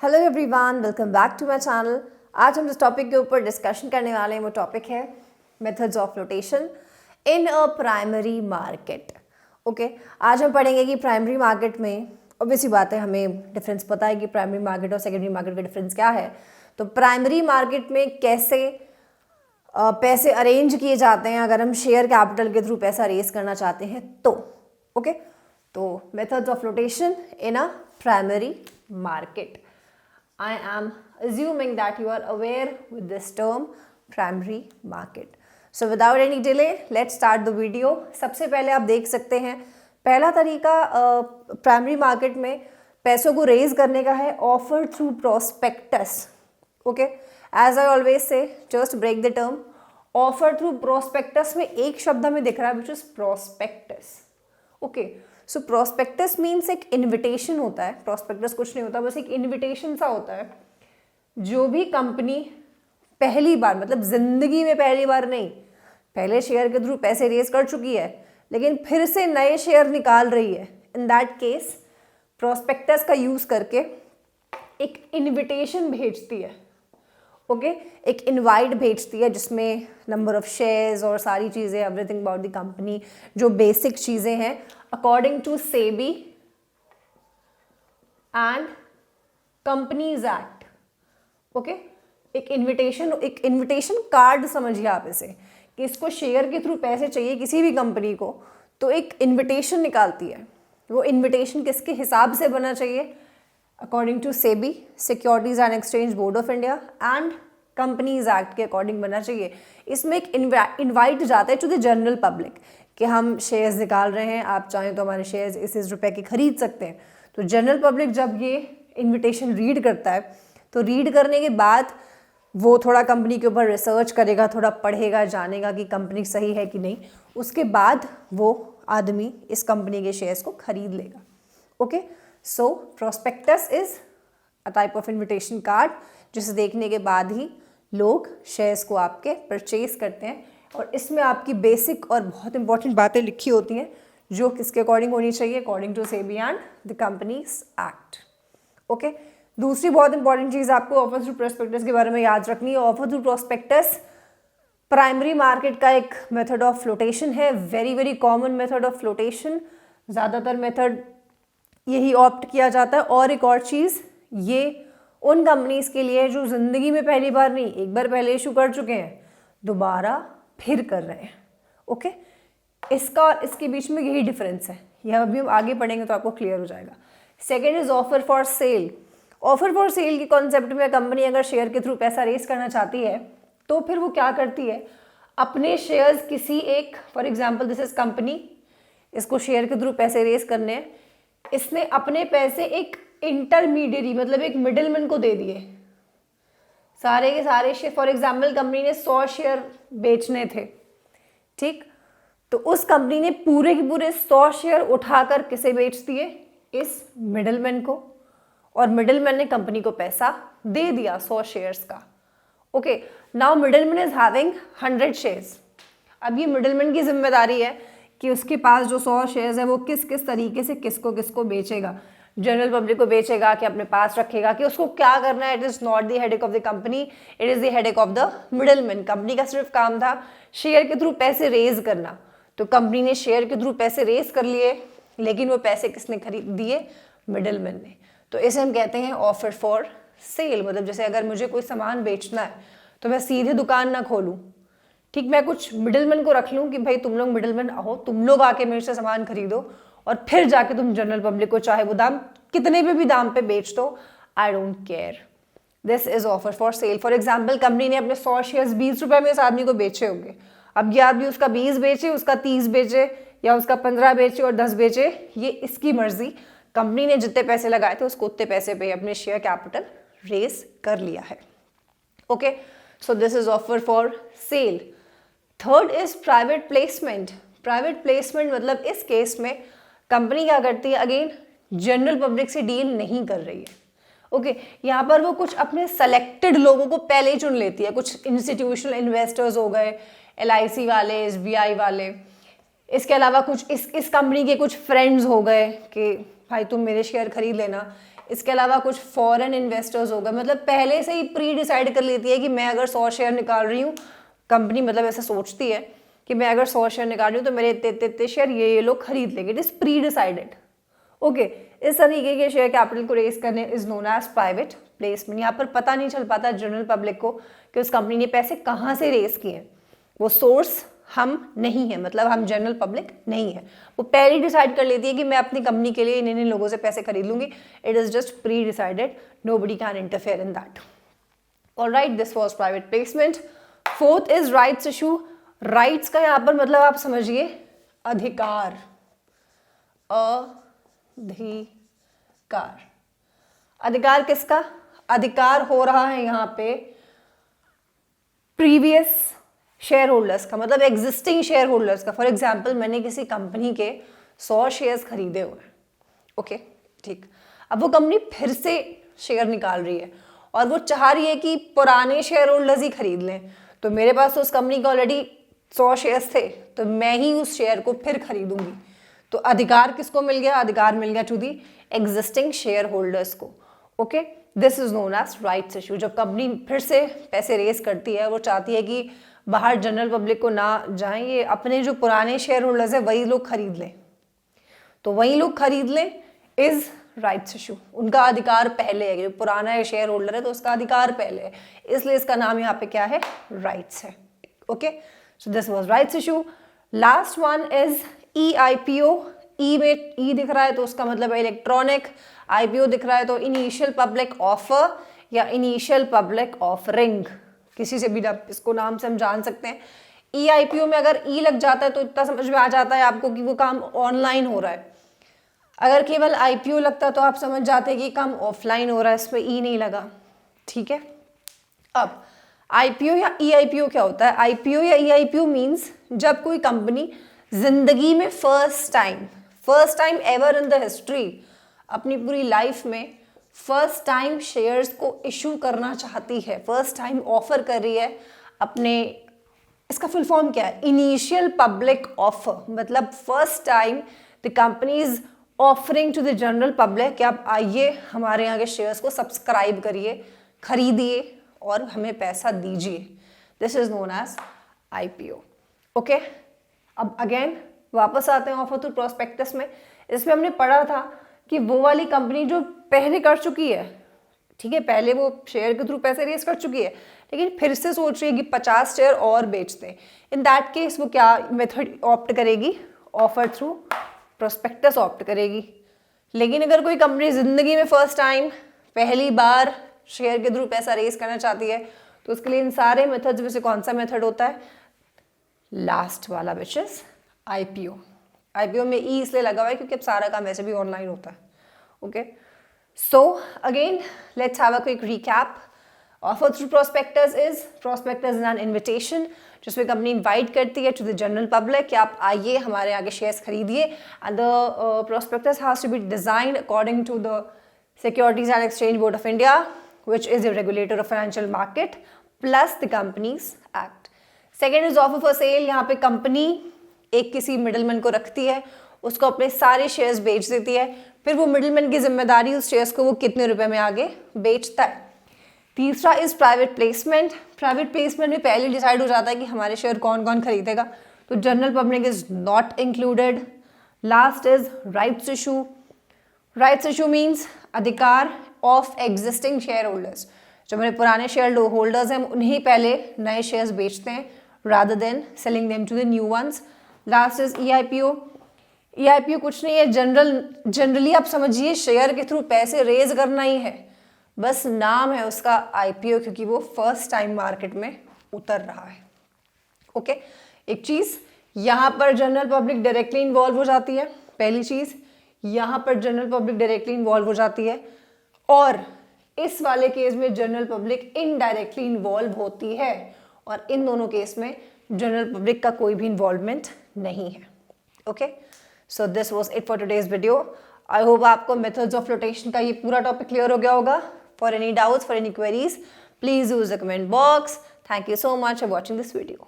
Hello everyone, welcome back to my channel. आज हम जिस टॉपिक के ऊपर डिस्कशन करने वाले हैं वो टॉपिक है methods of flotation in a primary market. Okay, आज हम पढ़ेंगे कि प्राइमरी मार्केट में ऑब्वियसली बात है, हमें डिफरेंस पता है कि प्राइमरी मार्केट और सेकेंडरी मार्केट का डिफरेंस क्या है। तो प्राइमरी मार्केट में कैसे पैसे अरेंज किए जाते हैं अगर हम शेयर कैपिटल के थ्रू पैसा रेज करना चाहते हैं तो। ओके, तो methods of flotation in a primary market. I am assuming that you are aware with this term primary market. So without any delay, let's start the video. सबसे पहले आप देख सकते हैं पहला तरीका प्राइमरी मार्केट में पैसों को रेज करने का है, offer through prospectus. Okay, as I always say just break the term. Offer through prospectus में एक शब्द हमें दिख रहा है which is prospectus. Okay, so prospectus means एक इन्विटेशन होता है। प्रोस्पेक्टस कुछ नहीं होता, बस एक इन्विटेशन सा होता है। जो भी कंपनी पहली बार, मतलब जिंदगी में पहली बार नहीं, पहले शेयर के थ्रू पैसे रेज कर चुकी है लेकिन फिर से नए शेयर निकाल रही है, इन दैट केस प्रोस्पेक्टस का यूज करके एक इन्विटेशन भेजती है। ओके, एक इनवाइट भेजती है जिसमें नंबर ऑफ शेयर्स और सारी चीज़ें, एवरीथिंग अबाउट द कंपनी, जो बेसिक चीज़ें हैं according to SEBI and companies act. Okay, एक इनविटेशन कार्ड समझिए आप इसे, कि इसको शेयर के थ्रू पैसे चाहिए किसी भी कंपनी को, तो एक इनविटेशन निकालती है। वो इनविटेशन किसके हिसाब से बनना चाहिए? According to SEBI, Securities and Exchange Board of India and companies act के अकॉर्डिंग बनना चाहिए। इसमें एक इनवाइट जाता है टू द जनरल पब्लिक कि हम शेयर्स निकाल रहे हैं, आप चाहें तो हमारे शेयर्स इस रुपए के खरीद सकते हैं। तो जनरल पब्लिक जब ये इन्विटेशन रीड करता है तो रीड करने के बाद वो थोड़ा कंपनी के ऊपर रिसर्च करेगा, थोड़ा पढ़ेगा, जानेगा कि कंपनी सही है कि नहीं। उसके बाद वो आदमी इस कंपनी के शेयर्स को खरीद लेगा। Okay, so prospectus is a type of invitation card जिसे देखने के बाद ही लोग शेयर्स को आपके परचेज करते हैं। और इसमें आपकी बेसिक और बहुत इंपॉर्टेंट बातें लिखी होती हैं जो किसके अकॉर्डिंग होनी चाहिए? According to SEBI and the companies act. Okay, दूसरी बहुत इंपॉर्टेंट चीज़ आपको ऑफर थ्रू प्रोस्पेक्टस के बारे में याद रखनी है। Offer through prospectus primary market का एक मेथड ऑफ फ्लोटेशन है, very very common method of flotation. ज़्यादातर मेथड यही ऑप्ट किया जाता है। और एक और चीज़, ये उन कंपनीज के लिए जो जिंदगी में पहली बार नहीं, एक बार पहले इशू कर चुके हैं, दोबारा फिर कर रहे हैं। ओके, इसका और इसके बीच में यही डिफरेंस है। यह अभी हम आगे पढ़ेंगे तो आपको क्लियर हो जाएगा। Second is offer for sale. Offer for sale के कॉन्सेप्ट में कंपनी अगर शेयर के थ्रू पैसा रेज करना चाहती है तो फिर वो क्या करती है? अपने शेयर्स किसी एक, for example this is company, इसको शेयर के थ्रू पैसे रेज करने हैं, इसने अपने पैसे एक इंटरमीडियरी, मतलब एक मिडिलमैन को दे दिए। सारे के सारे शेयर, फॉर एग्जाम्पल कंपनी ने 100 शेयर बेचने थे, ठीक, तो उस कंपनी ने पूरे के पूरे 100 शेयर उठाकर किसे बेच दिए? इस मिडिलमैन को। और मिडिलमैन ने कंपनी को पैसा दे दिया 100 शेयर्स का। Okay, now middleman is having 100 shares. अब ये मिडिलमैन की जिम्मेदारी है कि उसके पास जो 100 शेयर्स है वो किस किस तरीके से किसको किसको बेचेगा। जनरल पब्लिक को बेचेगा कि अपने पास रखेगा, कि उसको क्या करना है? It is not the headache of the company, it is the headache of the middleman. Company का सिर्फ काम था शेयर के थ्रू पैसे रेज करना। तो कंपनी ने शेयर के थ्रू पैसे रेज कर लिए, लेकिन वो पैसे किसने खरीद दिए? मिडिलमैन ने। तो इसे हम कहते हैं ऑफर फॉर सेल। मतलब जैसे अगर मुझे कोई सामान बेचना है तो मैं सीधे दुकान ना खोलूं, ठीक, मैं कुछ मिडिलमैन को रख लूं कि भाई तुम लोग मिडिलमैन आओ, तुम लोग आके मेरे से सामान खरीदो और फिर जाके तुम जनरल पब्लिक को चाहे वो दाम कितने भी दाम पे बेच दो, I don't care. This is offer for sale. For example company ने अपने 100 शेयर्स 20 रुपए में इस आदमी को बेचे होंगे। अब ये आदमी उसका 20 बेचे, उसका 30 बेचे, या उसका 15 बेचे और 10 बेचे, ये इसकी मर्जी। कंपनी ने जितने पैसे लगाए थे उसको उतने पैसे पे अपने शेयर कैपिटल रेस कर लिया है। Okay, so this is offer for sale. Third is private placement. Private placement मतलब इस केस में कंपनी क्या करती है? अगेन जनरल पब्लिक से डील नहीं कर रही है। ओके, यहाँ पर वो कुछ अपने सेलेक्टेड लोगों को पहले ही चुन लेती है। कुछ इंस्टीट्यूशनल इन्वेस्टर्स हो गए, LIC वाले, SBI वाले, इसके अलावा कुछ इस कंपनी के कुछ फ्रेंड्स हो गए कि भाई तुम मेरे शेयर खरीद लेना, इसके अलावा कुछ फॉरेन इन्वेस्टर्स हो गए, मतलब पहले से ही प्री डिसाइड कर लेती है कि मैं अगर 100 शेयर निकाल रही हूँ, कंपनी मतलब ऐसा सोचती है कि मैं अगर 100 शेयर निकाल रही हूँ तो मेरे इतने शेयर ये लोग खरीद लेंगे। It is pre decided. Okay, इस तरीके के शेयर कैपिटल को रेज करने is known as private placement. यहाँ पर पता नहीं चल पाता जनरल पब्लिक को कि उस कंपनी ने पैसे कहाँ से रेज किए, वो सोर्स हम नहीं है, मतलब हम जनरल पब्लिक नहीं है। वो पहले डिसाइड कर लेती है कि मैं अपनी कंपनी के लिए इन लोगों से पैसे खरीद लूंगी। It is just pre decided, nobody can interfere in that. Alright, this was private placement. Fourth is rights issue. Rights का यहाँ पर मतलब आप समझिए अधिकार, अधिकार। अधिकार किसका? अधिकार हो रहा है यहाँ पे प्रीवियस शेयर होल्डर्स का, मतलब एग्जिस्टिंग शेयर होल्डर्स का। फॉर एग्जाम्पल मैंने किसी कंपनी के 100 शेयर्स खरीदे हुए हैं, ओके ठीक। अब वो कंपनी फिर से शेयर निकाल रही है और वो चाह रही है कि पुराने शेयर होल्डर्स ही खरीद लें, तो मेरे पास तो उस कंपनी के ऑलरेडी 100 शेयर्स थे, तो मैं ही उस शेयर को फिर खरीदूंगी। तो अधिकार किसको मिल गया? अधिकार मिल गया to the existing shareholders को। Okay, this is known as rights issue. जब कंपनी फिर से पैसे रेज करती है, वो चाहती है कि बाहर जनरल पब्लिक को ना जाएं, ये अपने जो पुराने शेयर होल्डर्स है वही लोग खरीद लें, तो वही लोग खरीद लें इज राइट्स इशू। उनका अधिकार पहले है, जो पुराना शेयर होल्डर है तो उसका अधिकार पहले है, इसलिए इसका नाम यहाँ पे क्या है? राइट्स है। Okay, so this was rights issue. Last one is EIPO। ई में ई दिख रहा है तो उसका मतलब है इलेक्ट्रॉनिक, IPO दिख रहा है तो इनिशियल पब्लिक ऑफर या इनिशियल पब्लिक ऑफरिंग, किसी से भी इसको नाम से हम जान सकते हैं। EIPO में अगर ई लग जाता है तो इतना समझ में आ जाता है आपको कि वो काम ऑनलाइन हो रहा है। अगर केवल IPO लगता तो आप समझ जाते हैं कि काम ऑफलाइन हो रहा है, इसमें ई नहीं लगा, ठीक है। अब IPO या EIPO क्या होता है? IPO या EIPO मीन्स जब कोई कंपनी जिंदगी में first time ever in the history, अपनी पूरी लाइफ में फर्स्ट टाइम शेयर्स को इशू करना चाहती है, फर्स्ट टाइम ऑफर कर रही है अपने, इसका फुल फॉर्म क्या है? Initial public offer. मतलब first time the company is offering to the general public कि आप आइए हमारे यहाँ के शेयर्स को सब्सक्राइब करिए, खरीदिए और हमें पैसा दीजिए। This is known as IPO। Okay, अब अगेन वापस आते हैं ऑफर थ्रू प्रोस्पेक्टस में। इसमें हमने पढ़ा था कि वो वाली कंपनी जो पहले कर चुकी है, ठीक है, पहले वो शेयर के थ्रू पैसे रेज कर चुकी है, लेकिन फिर से सोच रही है कि 50 शेयर और बेच दें। इन दैट केस वो क्या मेथड ऑप्ट करेगी? ऑफर थ्रू प्रोस्पेक्टस ऑप्ट करेगी। लेकिन अगर कोई कंपनी जिंदगी में फर्स्ट टाइम पहली बार शेयर के थ्रू पैसा रेज करना चाहती है तो उसके लिए इन सारे मेथड्स में से कौन सा मेथड होता है? लास्ट वाला, विच इज IPO। IPO में ई इसलिए लगा हुआ है क्योंकि अब सारा काम वैसे भी ऑनलाइन होता है। Okay, so again let's have a quick recap. Offer through prospectus is an invitation जिसमें कंपनी इनवाइट करती है टू द जनरल पब्लिक कि आप आइए हमारे आगे शेयर्स खरीदिए, and the prospectus has to be designed according to the Securities and Exchange Board of India, which is the regulator of financial market, plus the Companies Act. Second is offer for sale। यहाँ पे company एक किसी middleman को रखती है, उसको अपने सारे शेयर्स बेच देती है, फिर वो मिडलमैन की जिम्मेदारी उस शेयर्स को वो कितने रुपए में आगे बेचता है। तीसरा is private placement. Private placement में पहले डिसाइड हो जाता है कि हमारे शेयर कौन कौन खरीदेगा, तो general public is not included. Last is rights issue. Rights issue means अधिकार ऑफ एग्जिस्टिंग शेयर होल्डर्स। जो मेरे पुराने शेयर होल्डर्स हैं उन्हीं पहले नए शेयर्स बेचते हैं rather than selling them to the new ones. Last is EIPO। EIPO कुछ नहीं है, जनरली आप समझिए शेयर के थ्रू पैसे रेज करना ही है, बस नाम है उसका IPO क्योंकि वो फर्स्ट टाइम मार्केट में उतर रहा है। ओके, एक चीज यहाँ पर जनरल पब्लिक डायरेक्टली इन्वॉल्व हो जाती है, पहली चीज यहाँ पर जनरल पब्लिक डायरेक्टली इन्वॉल्व हो जाती है, और इस वाले केस में जनरल पब्लिक इनडायरेक्टली इन्वॉल्व होती है, और इन दोनों केस में जनरल पब्लिक का कोई भी इन्वॉल्वमेंट नहीं है। Okay, so this was it for today's video. I hope आपको मेथड्स ऑफ फ्लोटेशन का ये पूरा टॉपिक क्लियर हो गया होगा। For any doubts, for any queries, please use the comment box. Thank you so much for watching this video.